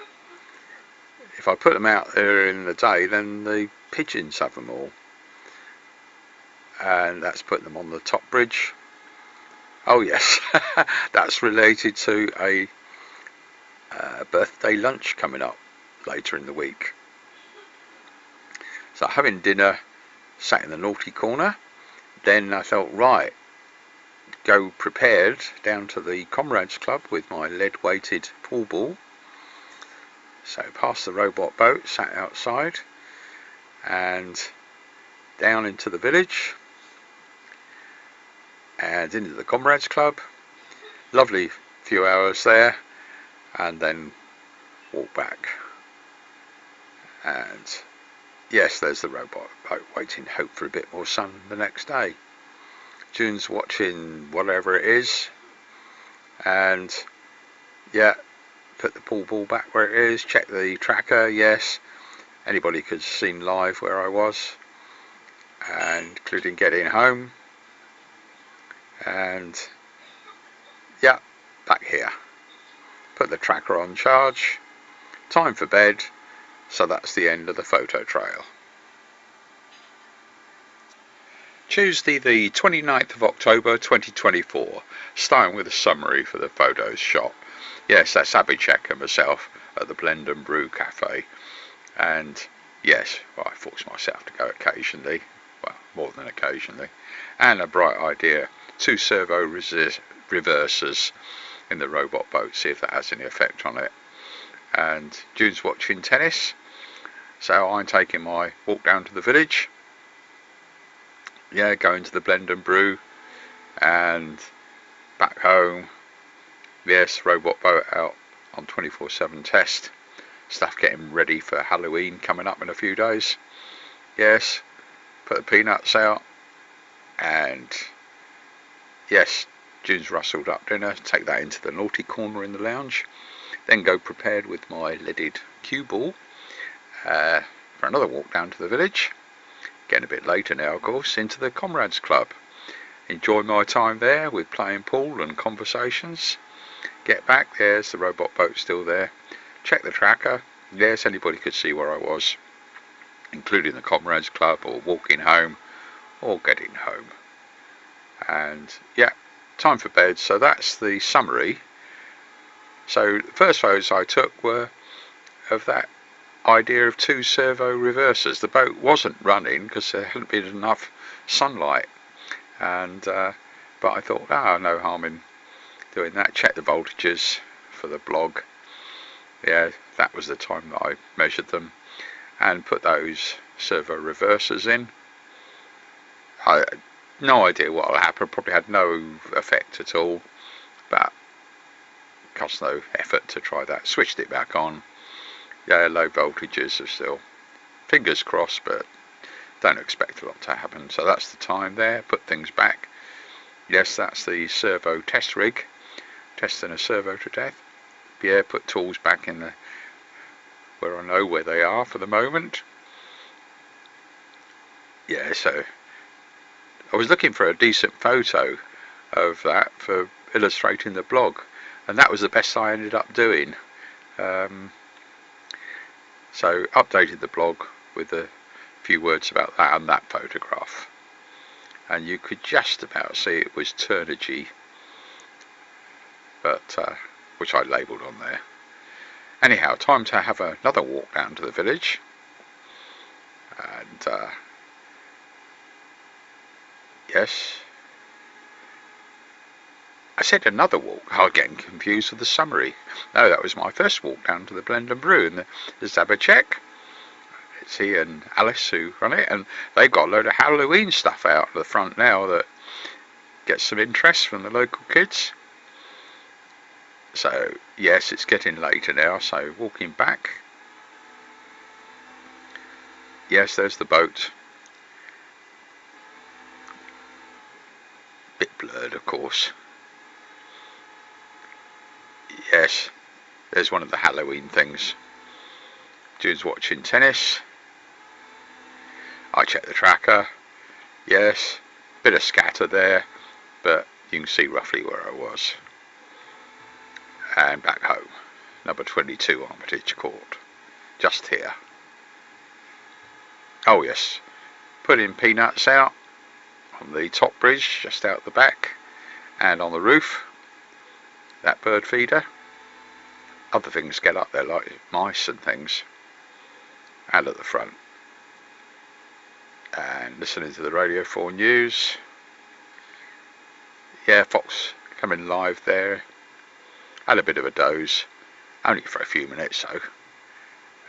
Speaker 1: If I put them out there in the day, then the pigeons have them all, and that's putting them on the top bridge. Oh yes, that's related to a birthday lunch coming up later in the week. So having dinner, sat in the naughty corner, then I thought, right, go prepared down to the Comrades Club with my lead-weighted pool ball. So past the robot boat, sat outside, and down into the village, and into the Comrades Club. Lovely few hours there, and then walk back. And yes, there's the robot boat waiting, hope for a bit more sun the next day. June's watching whatever it is, and yeah, put the pool ball back where it is, check the tracker, yes, anybody could have seen live where I was, and including getting home, and yeah, back here. Put the tracker on charge, time for bed, so that's the end of the photo trail. Tuesday the 29th of October 2024, starting with a summary for the photos shot. Yes, that's Abhishek and myself at the Blend and Brew Cafe, and yes, well, I force myself to go occasionally, well, more than occasionally, and a bright idea, 2 servo reversers in the robot boat, see if that has any effect on it. And June's watching tennis, so I'm taking my walk down to the village, yeah, going to the Blend and Brew, and back home. Yes, robot boat out on 24/7 test, stuff getting ready for Halloween coming up in a few days. Yes, put the peanuts out, and yes, June's rustled up dinner, take that into the naughty corner in the lounge, then go prepared with my leaded cue ball for another walk down to the village, getting a bit later now of course, into the Comrades Club, enjoy my time there with playing pool and conversations. Get back, there's the robot boat still there, check the tracker, yes, anybody could see where I was, including the Comrades Club, or walking home or getting home. And yeah, time for bed. So that's the summary. So the first photos I took were of that idea of 2 servo reversers. The boat wasn't running because there hadn't been enough sunlight, and but I thought, no harm in doing that. Check the voltages for the blog. Yeah, that was the time that I measured them, and put those servo reversers in. I had no idea what will happen, probably had no effect at all, but cost no effort to try that. Switched it back on. Yeah, low voltages are still, fingers crossed, but don't expect a lot to happen. So that's the time there, put things back. Yes, that's the servo test rig, testing a servo to death. Yeah, put tools back in the where I know where they are for the moment. Yeah, so I was looking for a decent photo of that for illustrating the blog, and that was the best I ended up doing. So updated the blog with a few words about that and that photograph, and you could just about see it was Turnigy, but which I labelled on there. Anyhow, time to have another walk down to the village, and yes, I said another walk. I'm getting confused with the summary. No, that was my first walk down to the Blend and Brew, and the Zabachek. It's he and Alice who run it, and they've got a load of Halloween stuff out at the front now that gets some interest from the local kids. So yes, it's getting later now, so walking back. Yes, there's the boat. Bit blurred, of course. Yes, there's one of the Halloween things. June's watching tennis. I check the tracker. Yes, bit of scatter there, but you can see roughly where I was. And back home, number 22 Armitage Court, just here. Oh yes, putting peanuts out on the top bridge just out the back, And on the roof, that bird feeder. Other things get up there like mice and things. And at the front. And listening to the Radio 4 News. Yeah, Fox coming live there. Had a bit of a doze. Only for a few minutes though.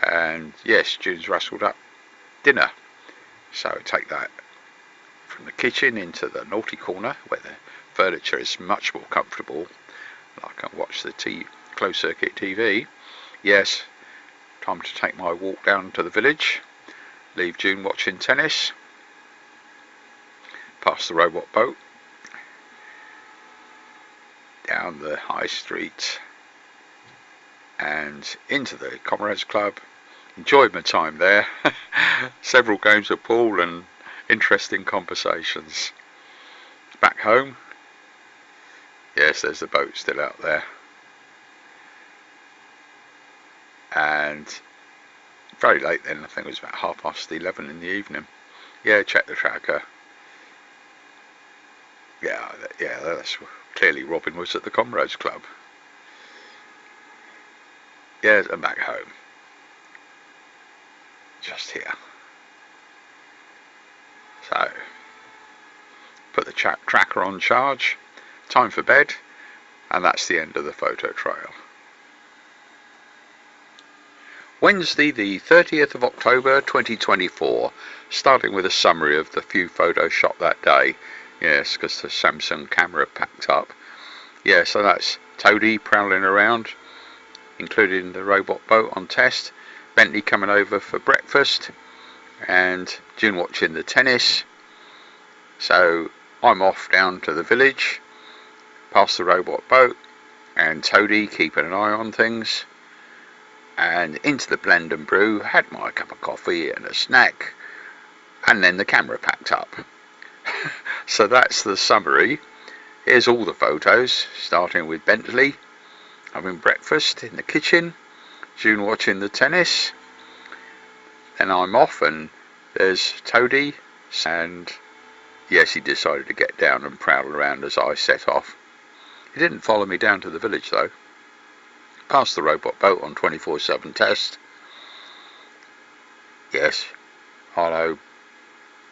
Speaker 1: And yes, June's rustled up dinner. So take that from the kitchen into the naughty corner where the furniture is much more comfortable. I can watch the closed circuit TV. Yes, time to take my walk down to the village. Leave June watching tennis. Past the robot boat. Down the high street. And into the Comrades Club. Enjoyed my time there. Several games of pool and interesting conversations. Back home. Yes, there's the boat still out there. And very late then, I think it was about 11:30 in the evening. Yeah, check the tracker. Yeah, that's clearly Robin was at the Comrades Club. Yes, and back home. Just here. So, put the tracker on charge. Time for bed. And that's the end of the photo trail. Wednesday the 30th of October 2024, starting with a summary of the few photos shot that day. Yes, because the Samsung camera packed up. Yeah, so that's Toadie prowling around, including the robot boat on test, Bentley coming over for breakfast, and June watching the tennis. So I'm off down to the village, past the robot boat, and Toadie keeping an eye on things. And into the blend and brew, had my cup of coffee and a snack, and then the camera packed up. So that's the summary. Here's all the photos, starting with Bentley having breakfast in the kitchen, June watching the tennis, then I'm off and there's Toadie, and yes, he decided to get down and prowl around as I set off. He didn't follow me down to the village though. Past the robot boat on 24/7 test. Yes, hello,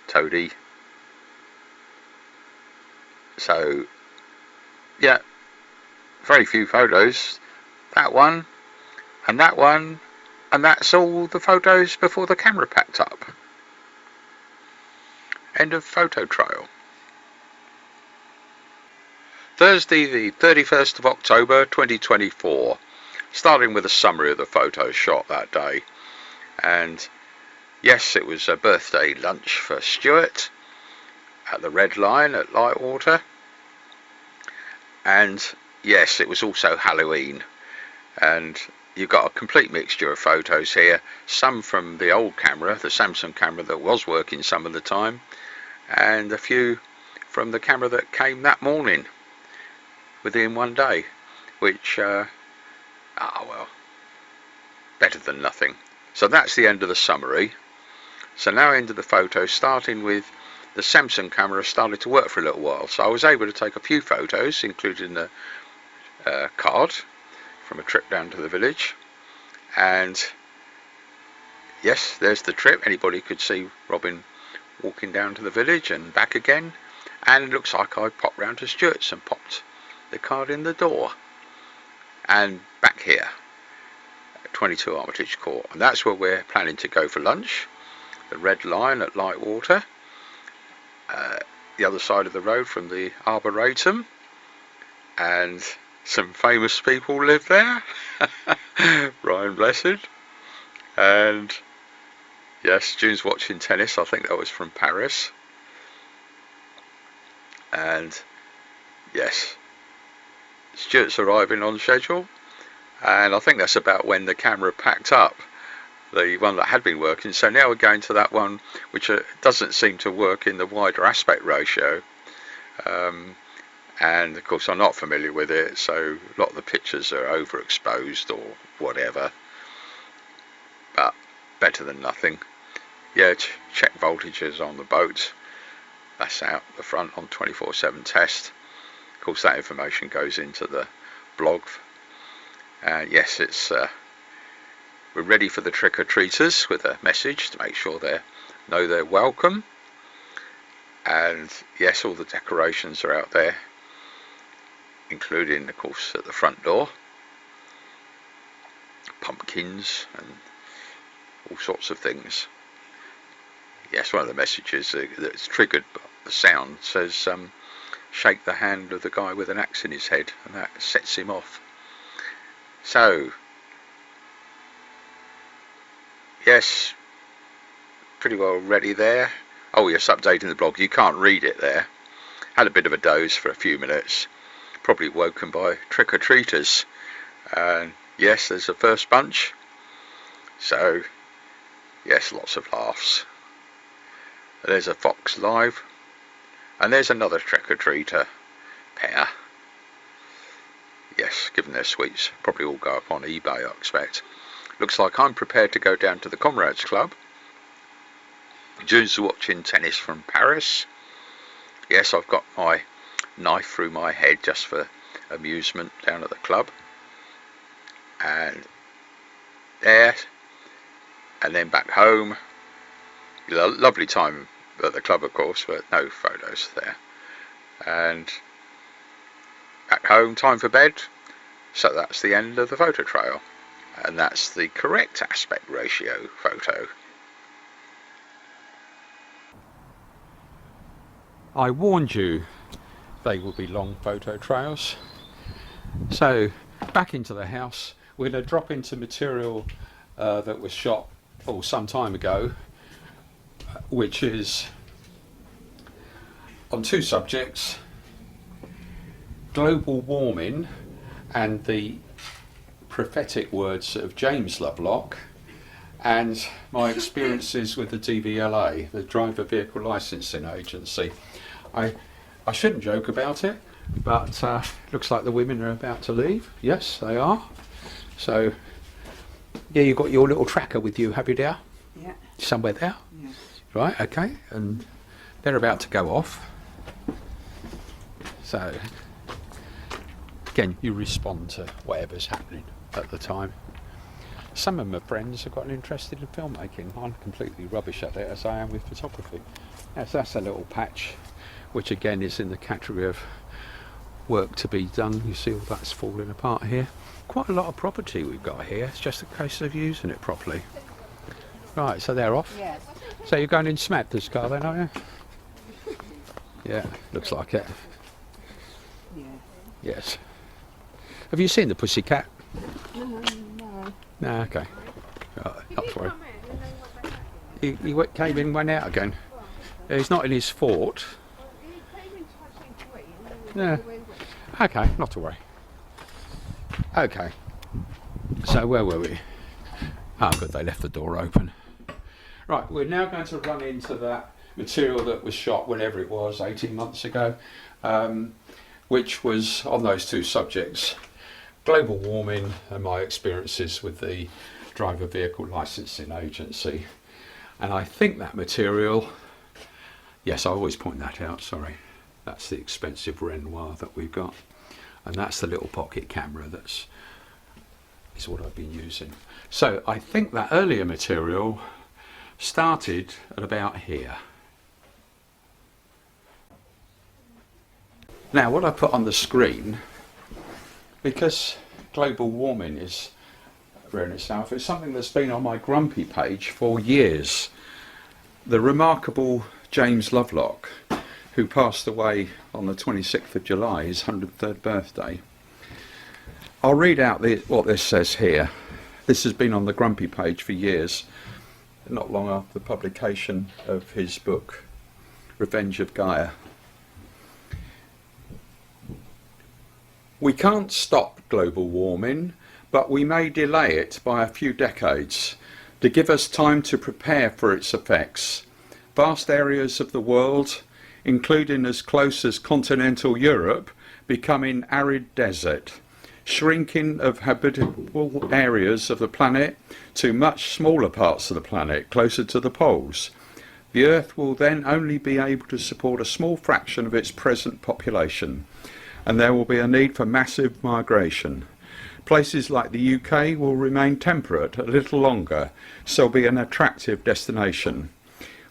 Speaker 1: Toadie. So, yeah, very few photos. That one, and that one, and that's all the photos before the camera packed up. End of photo trail. Thursday the 31st of October 2024. Starting with a summary of the photos shot that day. And yes, it was a birthday lunch for Stuart at the Red Lion at Lightwater. And yes, it was also Halloween. And you've got a complete mixture of photos here. Some from the old camera, the Samsung camera that was working some of the time. And a few from the camera that came that morning within one day. Which... well, better than nothing. So that's the end of the summary. So now into the photos, starting with the Samsung camera started to work for a little while. So I was able to take a few photos, including the card from a trip down to the village. And yes, there's the trip. Anybody could see Robin walking down to the village and back again. And it looks like I popped round to Stuart's and popped the card in the door. And back here at 22 Armitage Court, and that's where we're planning to go for lunch, the Red Lion at Lightwater, the other side of the road from the Arboretum, and some famous people live there. Ryan Blessed, and yes, June's watching tennis. I think that was from Paris. And yes, Stuart's arriving on schedule, and I think that's about when the camera packed up, the one that had been working. So now we're going to that one which doesn't seem to work in the wider aspect ratio, and of course I'm not familiar with it, so a lot of the pictures are overexposed or whatever, but better than nothing. Yeah, check voltages on the boat. That's out the front on 24/7 test. Of course, that information goes into the blog. Yes, it's we're ready for the trick-or-treaters with a message to make sure they know they're welcome. And yes, all the decorations are out there, including, of course, at the front door, pumpkins and all sorts of things. Yes, one of the messages that's triggered by the sound says, shake the hand of the guy with an axe in his head, and that sets him off. So, yes, pretty well ready there. Oh yes, updating the blog. You can't read it there. Had a bit of a doze for a few minutes. Probably woken by trick-or-treaters. Yes, there's the first bunch. So, yes, lots of laughs. There's a fox live. And there's another trick-or-treater pair. Yes, given their sweets, probably all go up on eBay, I expect. Looks like I'm prepared to go down to the Comrades Club. June's watching tennis from Paris. Yes, I've got my knife through my head just for amusement down at the club. And there. And then back home. Lovely time at the club, of course, but no photos there. And back home, time for bed. So that's the end of the photo trail. And that's the correct aspect ratio photo.
Speaker 2: I warned you they will be long photo trails. So back into the house, we're going to drop into material that was shot some time ago, which is on two subjects: global warming and the prophetic words of James Lovelock, and my experiences with the DVLA, the Driver Vehicle Licensing Agency. I shouldn't joke about it, but looks like the women are about to leave. Yes, they are. So, yeah, you've got your little tracker with you, have you, dear?
Speaker 5: Yeah.
Speaker 2: Somewhere there?
Speaker 5: Yes.
Speaker 2: Right, okay. And they're about to go off. So, again, you respond to whatever's happening at the time. Some of my friends have gotten interested in filmmaking. I'm completely rubbish at it, as I am with photography. Yes, that's a little patch, which again is in the category of work to be done. You see all that's falling apart here. Quite a lot of property we've got here. It's just a case of using it properly. Right, so they're off.
Speaker 5: Yes.
Speaker 2: So you're going in Samantha's car then, are you? Yeah, looks like it.
Speaker 5: Yeah.
Speaker 2: Yes. Have you seen the pussycat?
Speaker 5: No.
Speaker 2: No, okay. Right, not to worry. He came in, went out again. He's not in his fort. Yeah. Okay, not to worry. Okay. So where were we? Oh, good, they left the door open. Right, we're now going to run into that material that was shot whenever it was, 18 months ago, which was on those two subjects: global warming and my experiences with the Driver Vehicle Licensing Agency. And I think that material, yes, I always point that out, sorry, that's the expensive Renoir that we've got, and that's the little pocket camera is what I've been using. So I think that earlier material started at about here. Now what I put on the screen, because global warming is rare in itself, it's something that's been on my grumpy page for years. The remarkable James Lovelock, who passed away on the 26th of July, his 103rd birthday. I'll read out what this says here. This has been on the grumpy page for years, not long after the publication of his book, Revenge of Gaia. We can't stop global warming, but we may delay it by a few decades to give us time to prepare for its effects. Vast areas of the world, including as close as continental Europe, becoming arid desert, shrinking of habitable areas of the planet to much smaller parts of the planet, closer to the poles. The Earth will then only be able to support a small fraction of its present population. and there will be a need for massive migration. Places like the UK will remain temperate a little longer, so be an attractive destination.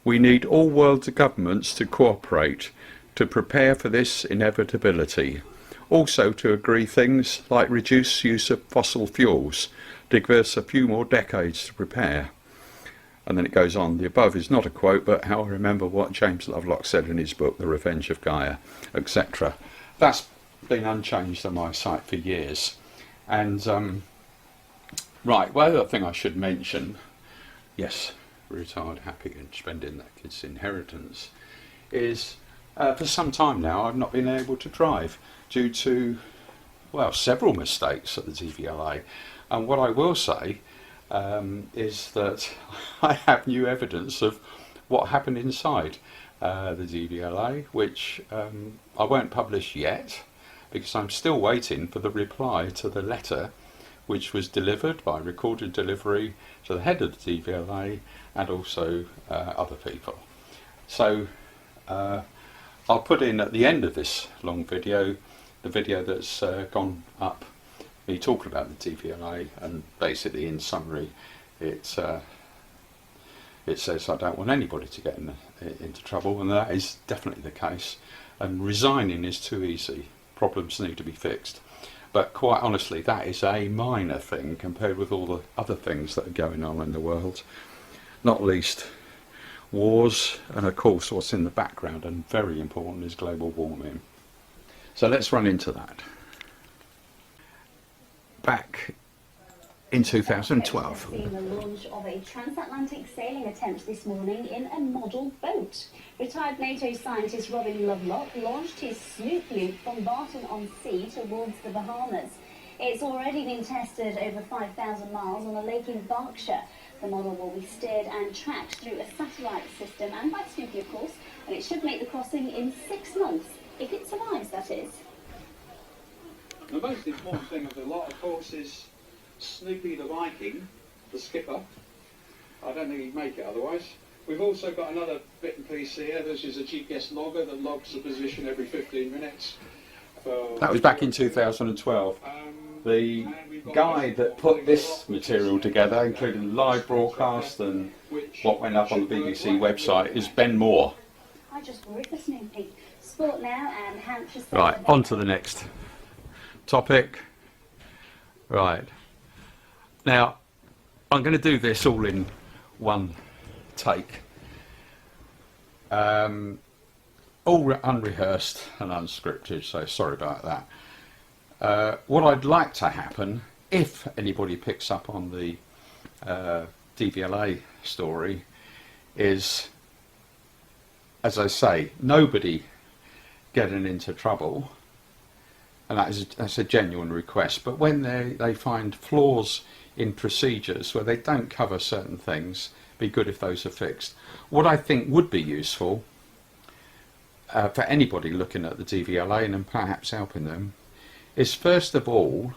Speaker 2: We need all world governments to cooperate to prepare for this inevitability. Also to agree things like reduce use of fossil fuels, to give us a few more decades to prepare. And then it goes on. The above is not a quote, but how I remember what James Lovelocks said in his book, The Revenge of Gaia, etc. That's been unchanged on my site for years. And right, well, the other thing I should mention, yes, retired, happy and spending that kid's inheritance, is for some time now I've not been able to drive due to, well, several mistakes at the DVLA. And what I will say is that I have new evidence of what happened inside the DVLA, which I won't publish yet because I'm still waiting for the reply to the letter which was delivered by recorded delivery to the head of the DVLA and also other people. So I'll put in at the end of this long video the video that's gone up, me talking about the DVLA, and basically in summary it says I don't want anybody to get into trouble, and that is definitely the case, and resigning is too easy. Problems need to be fixed. But quite honestly, that is a minor thing compared with all the other things that are going on in the world, not least wars, and of course what's in the background and very important is global warming. So let's run into that. Back in 2012.
Speaker 6: Seeing the launch of a transatlantic sailing attempt this morning in a model boat. Retired NATO scientist Robin Lovelock launched his Snoop Loop from Barton-on-Sea towards the Bahamas. It's already been tested over 5,000 miles on a lake in Berkshire. The model will be steered and tracked through a satellite system and by Snoopy, of course, and it should make the crossing in 6 months, if it survives, that is.
Speaker 2: The most important thing of the lot, of course, is Snoopy the Viking, the skipper. I don't think he'd make it otherwise. We've also got another bit and piece here. This is a GPS logger that logs the position every 15 minutes. That was back in 2012. The guy that put this material together, including live broadcast and what went up on the BBC website, is Ben Moore.
Speaker 6: I just worry for Snoopy. Sport now and Hampshire.
Speaker 2: Right, on to the next topic. Right. Now, I'm going to do this all in one take. All unrehearsed and unscripted, so sorry about that. What I'd like to happen, if anybody picks up on the DVLA story, is, as I say, nobody getting into trouble, and that's a genuine request, but when they find flaws in procedures where they don't cover certain things, be good if those are fixed. What I think would be useful for anybody looking at the DVLA and perhaps helping them is, first of all,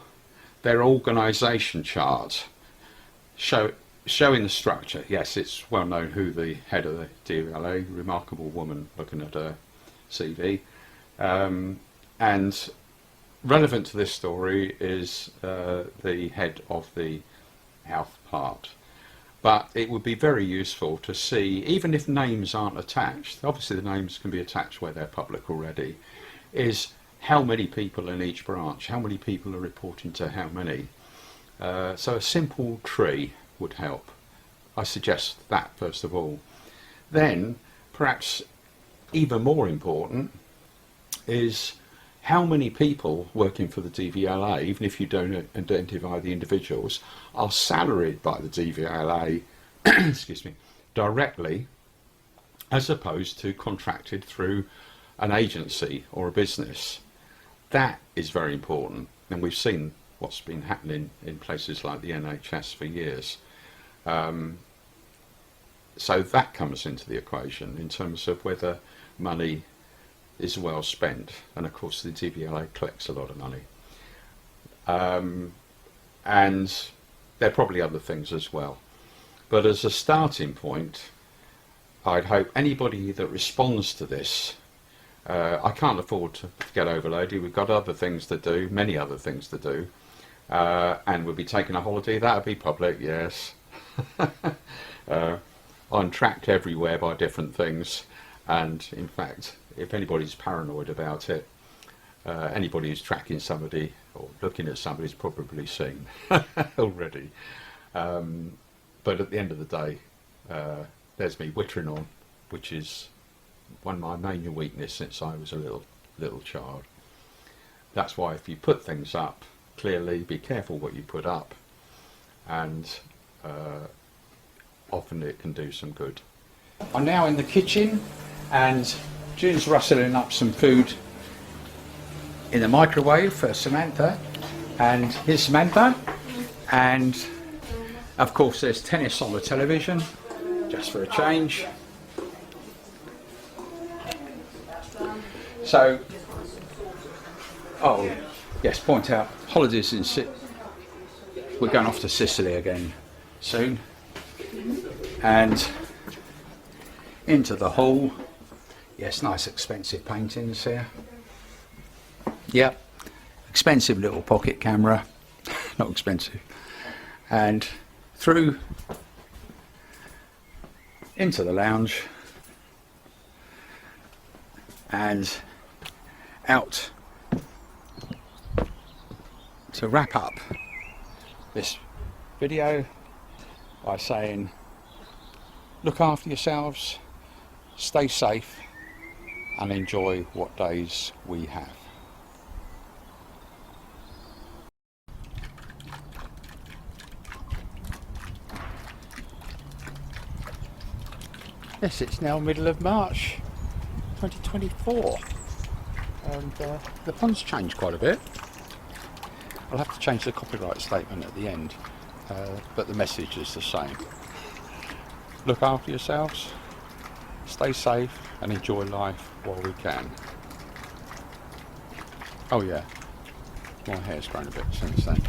Speaker 2: their organisation chart showing the structure. Yes, it's well known who the head of the DVLA, remarkable woman, looking at her CV, and relevant to this story is the head of the health part. But it would be very useful to see, even if names aren't attached, obviously the names can be attached where they're public already, is how many people in each branch, how many people are reporting to how many. So a simple tree would help. I suggest that first of all. Then, perhaps even more important, is how many people working for the DVLA, even if you don't identify the individuals, are salaried by the DVLA excuse me, directly, as opposed to contracted through an agency or a business. That is very important, and we've seen what's been happening in places like the NHS for years. So that comes into the equation in terms of whether money is well spent, and of course the DVLA collects a lot of money, and there are probably other things as well, but as a starting point I'd hope anybody that responds to this I can't afford to get overloaded. We've got other things to do, many other things to do, and we'll be taking a holiday. That'll be public, yes. I'm tracked everywhere by different things, and in fact, if anybody's paranoid about it, anybody who's tracking somebody or looking at somebody's probably seen already. But at the end of the day, there's me wittering on, which is one of my main weaknesses since I was a little child. That's why if you put things up, clearly be careful what you put up, and often it can do some good. I'm now in the kitchen, and June's rustling up some food in the microwave for Samantha, and here's Samantha, and of course there's tennis on the television, just for a change. So, oh yes, point out, holidays in we're going off to Sicily again soon, and into the hall. Yes, nice expensive paintings here. Yep, expensive little pocket camera, not expensive, and through into the lounge and out to wrap up this video by saying, look after yourselves, stay safe, and enjoy what days we have. Yes, it's now middle of March 2024, and the pond's changed quite a bit. I'll have to change the copyright statement at the end, but the message is the same. Look after yourselves, stay safe, and enjoy life while we can. Oh yeah, my hair's grown a bit since then.